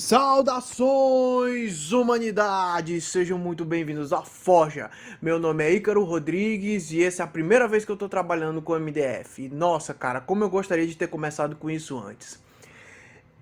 Saudações, humanidade! Sejam muito bem-vindos à Forja. Meu nome é Ícaro Rodrigues e essa é a primeira vez que eu tô trabalhando com MDF. Nossa, cara, como eu gostaria de ter começado com isso antes.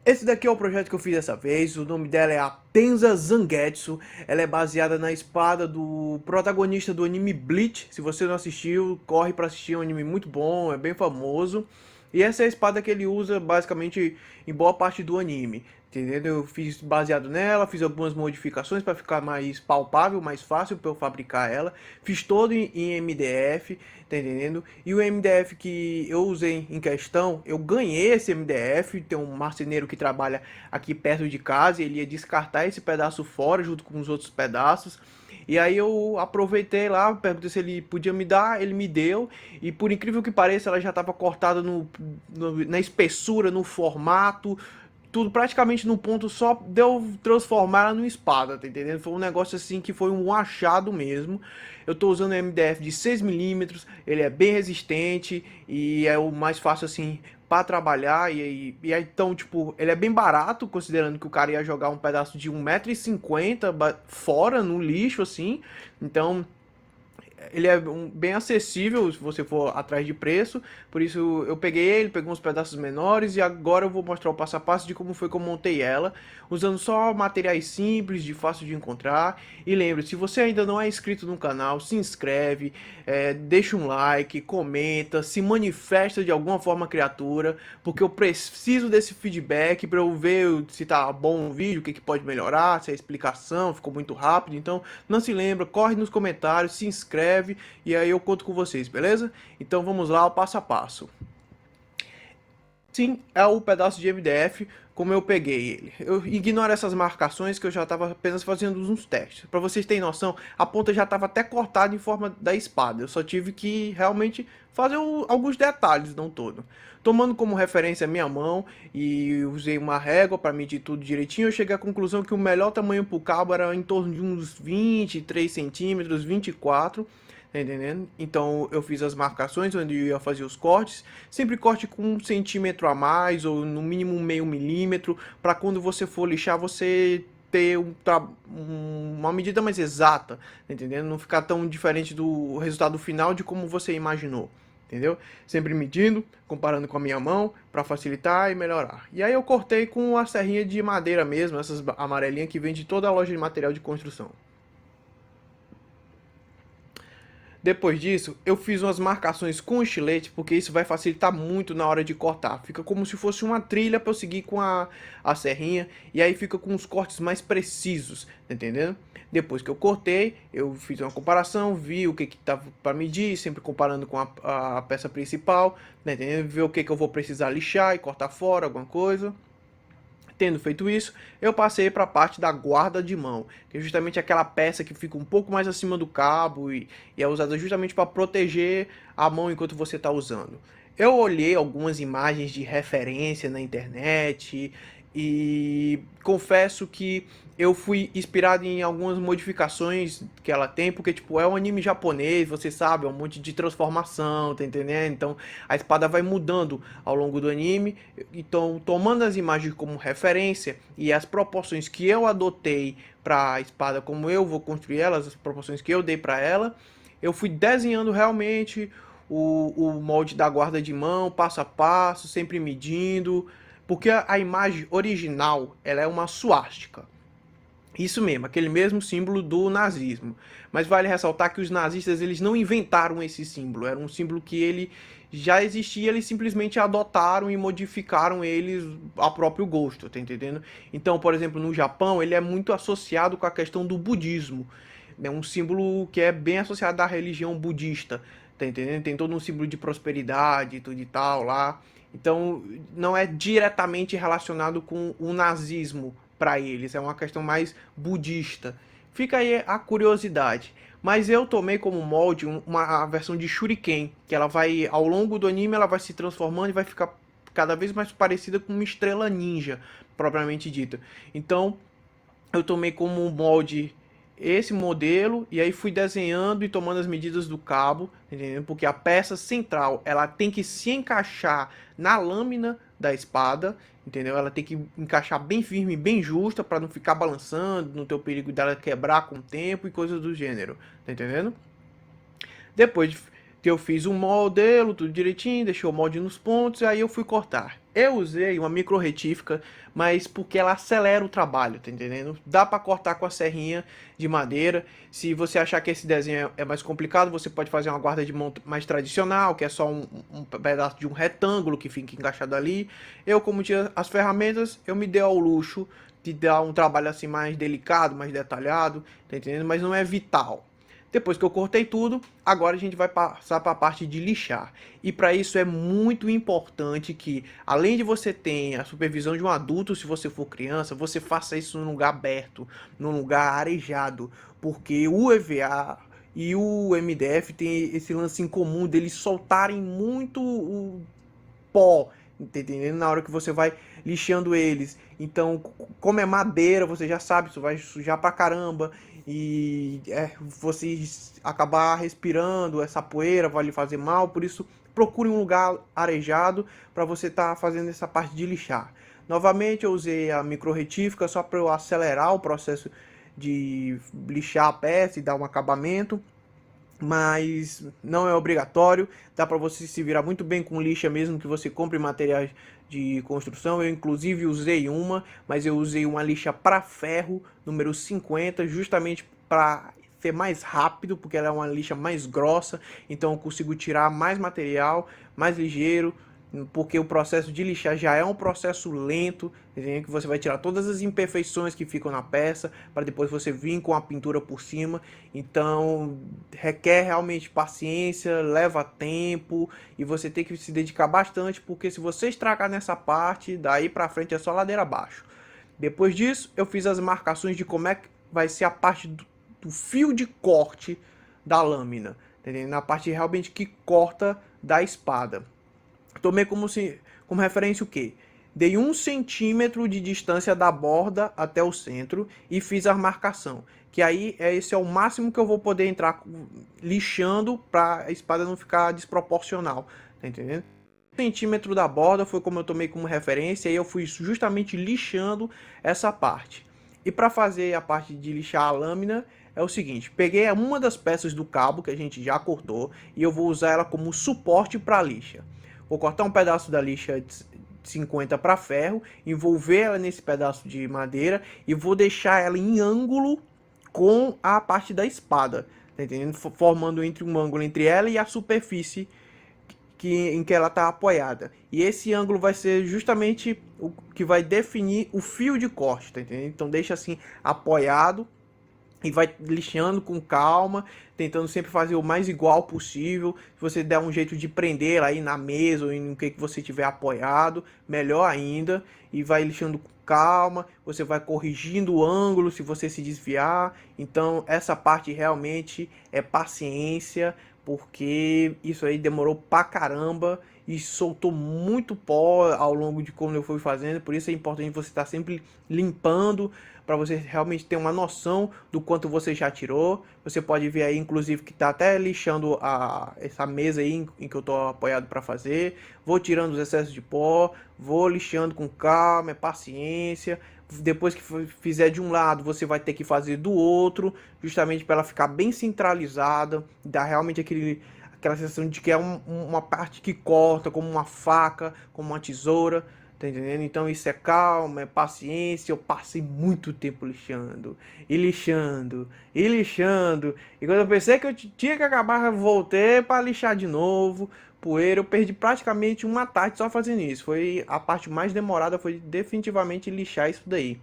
Esse daqui é o projeto que eu fiz dessa vez, o nome dela é a Tenza Zangetsu. Ela é baseada na espada do protagonista do anime Bleach. Se você não assistiu, corre pra assistir, é um anime muito bom, é bem famoso. E essa é a espada que ele usa basicamente em boa parte do anime. Entendeu? Eu fiz baseado nela, fiz algumas modificações para ficar mais palpável, mais fácil para eu fabricar ela. Fiz todo em MDF, tá entendendo? E o MDF que eu usei em questão, eu ganhei esse MDF. Tem um marceneiro que trabalha aqui perto de casa e ele ia descartar esse pedaço fora junto com os outros pedaços. E aí eu aproveitei lá, perguntei se ele podia me dar, ele me deu. E por incrível que pareça, ela já estava cortada na espessura, no formato, tudo praticamente no ponto só de eu transformar ela numa espada, tá entendendo? Foi um negócio assim que foi um achado mesmo. Eu tô usando o MDF de 6 mm, ele é bem resistente e é o mais fácil assim para trabalhar e aí, então, tipo, ele é bem barato, considerando que o cara ia jogar um pedaço de 1,50 m fora no lixo assim. Então, ele é bem acessível se você for atrás de preço, por isso eu peguei ele, peguei uns pedaços menores e agora eu vou mostrar o passo a passo de como foi que eu montei ela, usando só materiais simples, de fácil de encontrar. E lembre, se você ainda não é inscrito no canal, se inscreve, deixa um like, comenta, se manifesta de alguma forma, criatura, porque eu preciso desse feedback para eu ver se tá bom o vídeo, o que pode melhorar, se a explicação ficou muito rápido. Então não se lembra, corre nos comentários, se inscreve e aí eu conto com vocês, beleza? Então vamos lá, o passo a passo. Sim, é o pedaço de MDF como eu peguei ele. Eu ignoro essas marcações que eu já estava apenas fazendo uns testes. Para vocês terem noção, a ponta já estava até cortada em forma da espada. Eu só tive que realmente fazer alguns detalhes, não todo. Tomando como referência a minha mão e usei uma régua para medir tudo direitinho, eu cheguei à conclusão que o melhor tamanho para o cabo era em torno de uns 23 centímetros, 24. Tá entendendo? Então eu fiz as marcações onde eu ia fazer os cortes, sempre corte com 1 cm a mais ou no mínimo meio milímetro, para quando você for lixar você ter uma medida mais exata, tá entendendo? Não ficar tão diferente do resultado final de como você imaginou. Entendeu? Sempre medindo, comparando com a minha mão, para facilitar e melhorar. E aí eu cortei com a serrinha de madeira mesmo, essas amarelinhas que vem de toda a loja de material de construção. Depois disso, eu fiz umas marcações com estilete, porque isso vai facilitar muito na hora de cortar. Fica como se fosse uma trilha para eu seguir com a serrinha, e aí fica com os cortes mais precisos, tá entendendo? Depois que eu cortei, eu fiz uma comparação, vi o que tava para medir, sempre comparando com a peça principal, tá entendendo? Ver o que eu vou precisar lixar e cortar fora, alguma coisa. Tendo feito isso, eu passei para a parte da guarda de mão, que é justamente aquela peça que fica um pouco mais acima do cabo e é usada justamente para proteger a mão enquanto você está usando. Eu olhei algumas imagens de referência na internet e confesso que eu fui inspirado em algumas modificações que ela tem, porque tipo, é um anime japonês, você sabe, é um monte de transformação, tá entendendo? Então a espada vai mudando ao longo do anime. Então, tomando as imagens como referência e as proporções que eu adotei para a espada, como eu vou construir elas, as proporções que eu dei para ela, eu fui desenhando realmente o molde da guarda de mão, passo a passo, sempre medindo, porque a imagem original ela é uma suástica. Isso mesmo, aquele mesmo símbolo do nazismo. Mas vale ressaltar que os nazistas eles não inventaram esse símbolo, era um símbolo que ele já existia, eles simplesmente adotaram e modificaram eles a próprio gosto, tá entendendo? Então, por exemplo, no Japão, ele é muito associado com a questão do budismo. É um símbolo que é bem associado à religião budista, tá entendendo? Tem todo um símbolo de prosperidade, tudo e tal lá. Então, não é diretamente relacionado com o nazismo para eles, é uma questão mais budista. Fica aí a curiosidade. Mas eu tomei como molde uma versão de Shuriken, que ela vai, ao longo do anime, ela vai se transformando e vai ficar cada vez mais parecida com uma estrela ninja, propriamente dita. Então, eu tomei como molde esse modelo e aí fui desenhando e tomando as medidas do cabo, entendeu? Porque a peça central, ela tem que se encaixar na lâmina da espada, entendeu? Ela tem que encaixar bem firme, bem justa para não ficar balançando, não ter o perigo dela quebrar com o tempo e coisas do gênero, tá entendendo? Depois que eu fiz um modelo, tudo direitinho, deixei o molde nos pontos, e aí eu fui cortar. Eu usei uma micro retífica, mas porque ela acelera o trabalho, tá entendendo? Dá para cortar com a serrinha de madeira. Se você achar que esse desenho é mais complicado, você pode fazer uma guarda de mão mais tradicional, que é só um pedaço de um retângulo que fica encaixado ali. Eu, como tinha as ferramentas, eu me dei ao luxo de dar um trabalho assim mais delicado, mais detalhado, tá entendendo? Mas não é vital. Depois que eu cortei tudo, agora a gente vai passar para a parte de lixar. E para isso é muito importante que, além de você ter a supervisão de um adulto, se você for criança, você faça isso num lugar aberto, num lugar arejado, porque o EVA e o MDF tem esse lance em comum deles soltarem muito o pó, entendendo? Na hora que você vai lixando eles. Então, como é madeira, você já sabe, isso vai sujar pra caramba. E você acabar respirando essa poeira vai lhe fazer mal. Por isso, procure um lugar arejado para você estar fazendo essa parte de lixar. Novamente, eu usei a micro retífica só para eu acelerar o processo de lixar a peça e dar um acabamento, mas não é obrigatório. Dá para você se virar muito bem com lixa mesmo que você compre materiais de construção. Eu inclusive usei uma, mas eu usei uma lixa para ferro número 50, justamente para ser mais rápido, porque ela é uma lixa mais grossa, então eu consigo tirar mais material, mais ligeiro, porque o processo de lixar já é um processo lento, entendeu? Que você vai tirar todas as imperfeições que ficam na peça, para depois você vir com a pintura por cima. Então requer realmente paciência, leva tempo e você tem que se dedicar bastante, porque se você estragar nessa parte, daí para frente é só ladeira abaixo. Depois disso, eu fiz as marcações de como é que vai ser a parte do fio de corte da lâmina, entendeu? Na parte realmente que corta da espada. Tomei como referência o quê? Dei 1 centímetro de distância da borda até o centro e fiz a marcação. Que aí esse é o máximo que eu vou poder entrar lixando para a espada não ficar desproporcional. Tá entendendo? 1 centímetro da borda foi como eu tomei como referência e eu fui justamente lixando essa parte. E para fazer a parte de lixar a lâmina é o seguinte: peguei uma das peças do cabo que a gente já cortou e eu vou usar ela como suporte para a lixa. Vou cortar um pedaço da lixa 50 para ferro, envolver ela nesse pedaço de madeira e vou deixar ela em ângulo com a parte da espada, tá entendendo? Formando um ângulo entre ela e a superfície em que ela está apoiada. E esse ângulo vai ser justamente o que vai definir o fio de corte, tá entendendo? Então deixa assim apoiado e vai lixando com calma, tentando sempre fazer o mais igual possível. Se você der um jeito de prender aí na mesa ou em que você tiver apoiado, melhor ainda. E vai lixando com calma, você vai corrigindo o ângulo se você se desviar. Então essa parte realmente é paciência, porque isso aí demorou pra caramba e soltou muito pó ao longo de como eu fui fazendo. Por isso é importante você estar sempre limpando, para você realmente ter uma noção do quanto você já tirou. Você pode ver aí, inclusive, que está até lixando essa mesa aí em que eu estou apoiado para fazer. Vou tirando os excessos de pó, vou lixando com calma, é paciência. Depois que fizer de um lado, você vai ter que fazer do outro, justamente para ela ficar bem centralizada, dar realmente aquela sensação de que é uma parte que corta, como uma faca, como uma tesoura. Tá entendendo? Então isso é calma, é paciência. Eu passei muito tempo lixando, e lixando, e lixando. E quando eu pensei que eu tinha que acabar, eu voltei para lixar de novo. Poeira, eu perdi praticamente uma tarde só fazendo isso. Foi a parte mais demorada, foi definitivamente lixar isso daí.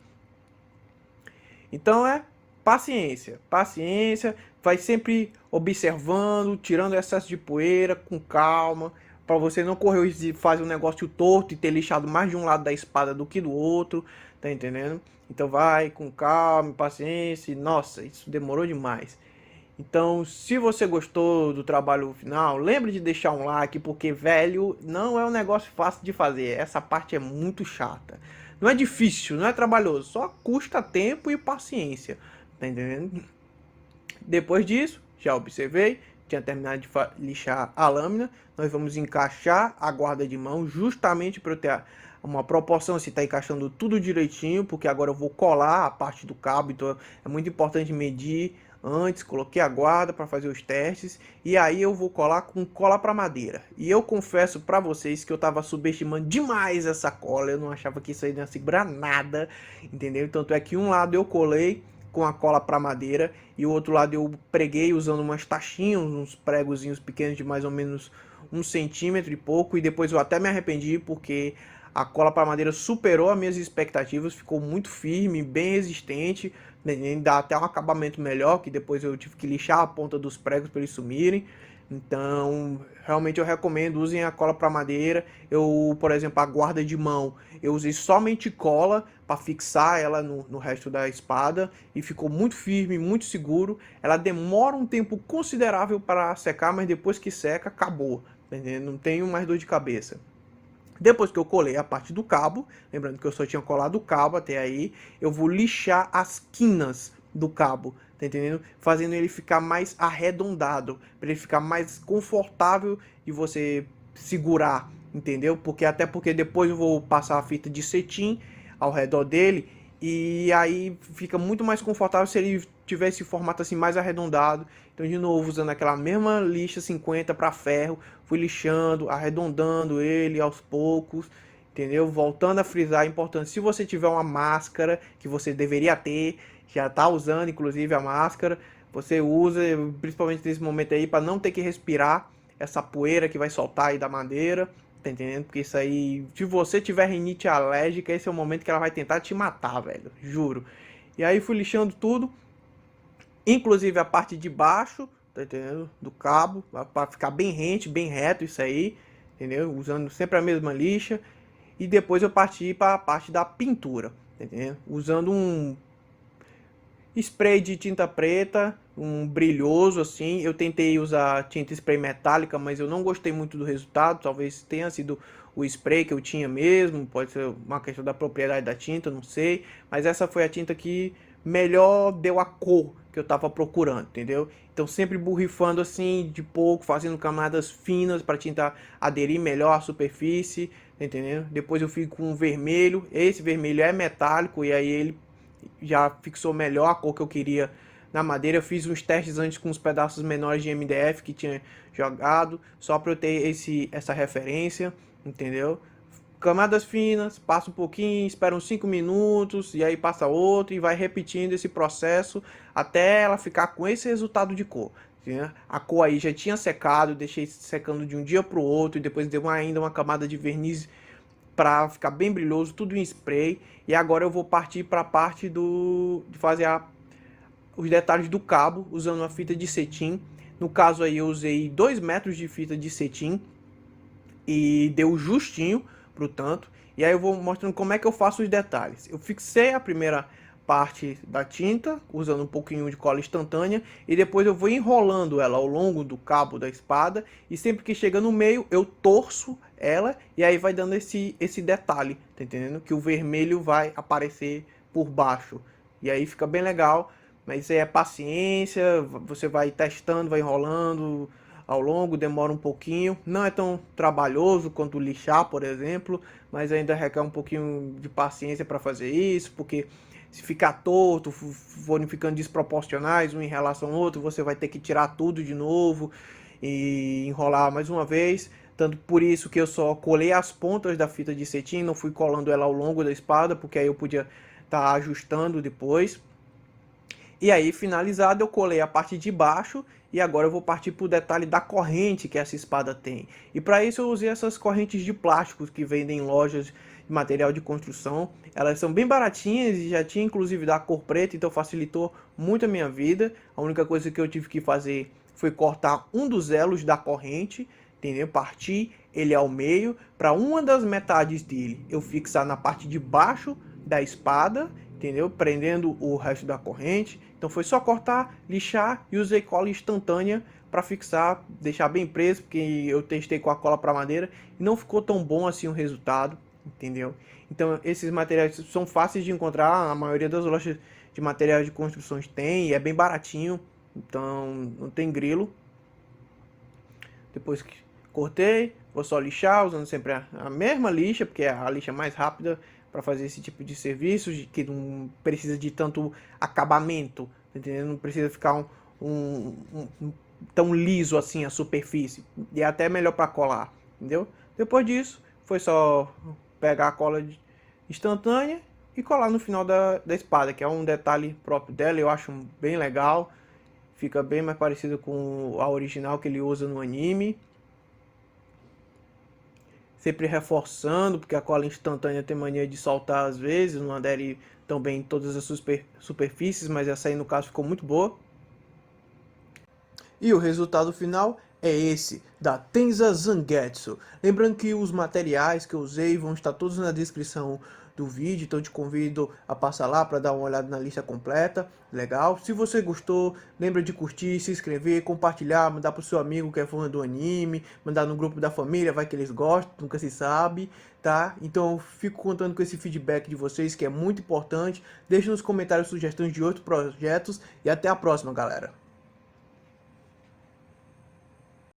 Então é paciência, paciência. Vai sempre observando, tirando excesso de poeira com calma, para você não correr o risco de fazer um negócio torto e ter lixado mais de um lado da espada do que do outro, tá entendendo? Então vai com calma, paciência. E, nossa, isso demorou demais. Então, se você gostou do trabalho final, lembre de deixar um like, porque, velho, não é um negócio fácil de fazer. Essa parte é muito chata. Não é difícil, não é trabalhoso, só custa tempo e paciência, tá entendendo? Depois disso, já observei, tinha terminado de lixar a lâmina, nós vamos encaixar a guarda de mão justamente para eu ter uma proporção, se está encaixando tudo direitinho, porque agora eu vou colar a parte do cabo, então é muito importante medir antes, coloquei a guarda para fazer os testes, e aí eu vou colar com cola para madeira. E eu confesso para vocês que eu estava subestimando demais essa cola, eu não achava que isso aí não ia segurar nada, entendeu? Tanto é que um lado eu colei com a cola para madeira e o outro lado eu preguei usando umas tachinhas, uns pregozinhos pequenos de mais ou menos 1 centímetro e pouco, e depois eu até me arrependi porque a cola para madeira superou as minhas expectativas, ficou muito firme, bem resistente, né? Dá até um acabamento melhor, que depois eu tive que lixar a ponta dos pregos para eles sumirem. Então, realmente eu recomendo, usem a cola para madeira. Eu, por exemplo, a guarda de mão, eu usei somente cola para fixar ela no resto da espada e ficou muito firme, muito seguro. Ela demora um tempo considerável para secar, mas depois que seca, acabou, tá entendendo? Não tenho mais dor de cabeça. Depois que eu colei a parte do cabo, lembrando que eu só tinha colado o cabo até aí, eu vou lixar as quinas do cabo, tá entendendo? Fazendo ele ficar mais arredondado, para ele ficar mais confortável de você segurar, entendeu? Até porque depois eu vou passar a fita de cetim ao redor dele e aí fica muito mais confortável se ele tiver esse formato assim mais arredondado. Então, de novo, usando aquela mesma lixa 50 para ferro, fui lixando, arredondando ele aos poucos, entendeu? Voltando a frisar a importância, se você tiver uma máscara, que você deveria ter, já tá usando inclusive a máscara, você usa, principalmente nesse momento aí, para não ter que respirar essa poeira que vai soltar aí da madeira, tá entendendo? Porque isso aí, se você tiver rinite alérgica, esse é o momento que ela vai tentar te matar, velho, juro. E aí fui lixando tudo, inclusive a parte de baixo, tá entendendo? Do cabo, para ficar bem rente, bem reto isso aí, entendeu? Usando sempre a mesma lixa. E depois eu parti para a parte da pintura, tá entendendo? Usando um spray de tinta preta, um brilhoso assim. Eu tentei usar tinta spray metálica, mas eu não gostei muito do resultado. Talvez tenha sido o spray que eu tinha mesmo, pode ser uma questão da propriedade da tinta, não sei. Mas essa foi a tinta que melhor deu a cor que eu estava procurando, entendeu? Então sempre borrifando assim de pouco, fazendo camadas finas para a tinta aderir melhor à superfície, tá entendendo? Depois eu fico com um vermelho. Esse vermelho é metálico e aí ele já fixou melhor a cor que eu queria na madeira. Eu fiz uns testes antes com os pedaços menores de MDF que tinha jogado, só para eu ter essa referência, entendeu? Camadas finas, passa um pouquinho, espera uns 5 minutos, e aí passa outro, e vai repetindo esse processo até ela ficar com esse resultado de cor. Né? A cor aí já tinha secado, deixei secando de um dia para o outro, e depois deu ainda uma camada de verniz para ficar bem brilhoso, tudo em spray. E agora eu vou partir para a parte de fazer os detalhes do cabo, usando uma fita de cetim. No caso aí eu usei 2 metros de fita de cetim e deu justinho pro tanto. E aí eu vou mostrando como é que eu faço os detalhes. Eu fixei a primeira parte da tinta, usando um pouquinho de cola instantânea, e depois eu vou enrolando ela ao longo do cabo da espada, e sempre que chega no meio, eu torço ela, e aí vai dando esse detalhe, tá entendendo? Que o vermelho vai aparecer por baixo, e aí fica bem legal, mas isso aí é paciência, você vai testando, vai enrolando ao longo, demora um pouquinho, não é tão trabalhoso quanto lixar, por exemplo, mas ainda requer um pouquinho de paciência para fazer isso, porque se ficar torto, forem ficando desproporcionais um em relação ao outro, você vai ter que tirar tudo de novo e enrolar mais uma vez. Tanto por isso que eu só colei as pontas da fita de cetim, não fui colando ela ao longo da espada, porque aí eu podia estar ajustando depois. E aí, finalizado, eu colei a parte de baixo e agora eu vou partir para o detalhe da corrente que essa espada tem. E para isso eu usei essas correntes de plásticos que vendem em lojas de material de construção. Elas são bem baratinhas e já tinha inclusive da cor preta, então facilitou muito a minha vida. A única coisa que eu tive que fazer foi cortar um dos elos da corrente, entendeu? Partir ele ao meio para uma das metades dele eu fixar na parte de baixo da espada, entendeu? Prendendo o resto da corrente. Então foi só cortar, lixar e usei cola instantânea para fixar, deixar bem preso, porque eu testei com a cola para madeira e não ficou tão bom assim o resultado, entendeu? Então esses materiais são fáceis de encontrar, a maioria das lojas de materiais de construções tem e é bem baratinho, então não tem grilo. Depois que cortei, vou só lixar, usando sempre a mesma lixa, porque é a lixa mais rápida para fazer esse tipo de serviço, que não precisa de tanto acabamento, tá entendendo? Não precisa ficar tão liso assim a superfície, e é até melhor para colar, entendeu? Depois disso, foi só pegar a cola instantânea e colar no final da espada, que é um detalhe próprio dela, eu acho bem legal. Fica bem mais parecido com a original que ele usa no anime. Sempre reforçando, porque a cola instantânea tem mania de soltar às vezes, não adere tão bem em todas as superfícies, mas essa aí no caso ficou muito boa. E o resultado final é esse, da Tenza Zangetsu. Lembrando que os materiais que eu usei vão estar todos na descrição do vídeo, então te convido a passar lá para dar uma olhada na lista completa, legal? Se você gostou, lembra de curtir, se inscrever, compartilhar, mandar pro seu amigo que é fã do anime, mandar no grupo da família, vai que eles gostam, nunca se sabe, tá? Então eu fico contando com esse feedback de vocês, que é muito importante. Deixe nos comentários sugestões de outros projetos e até a próxima, galera!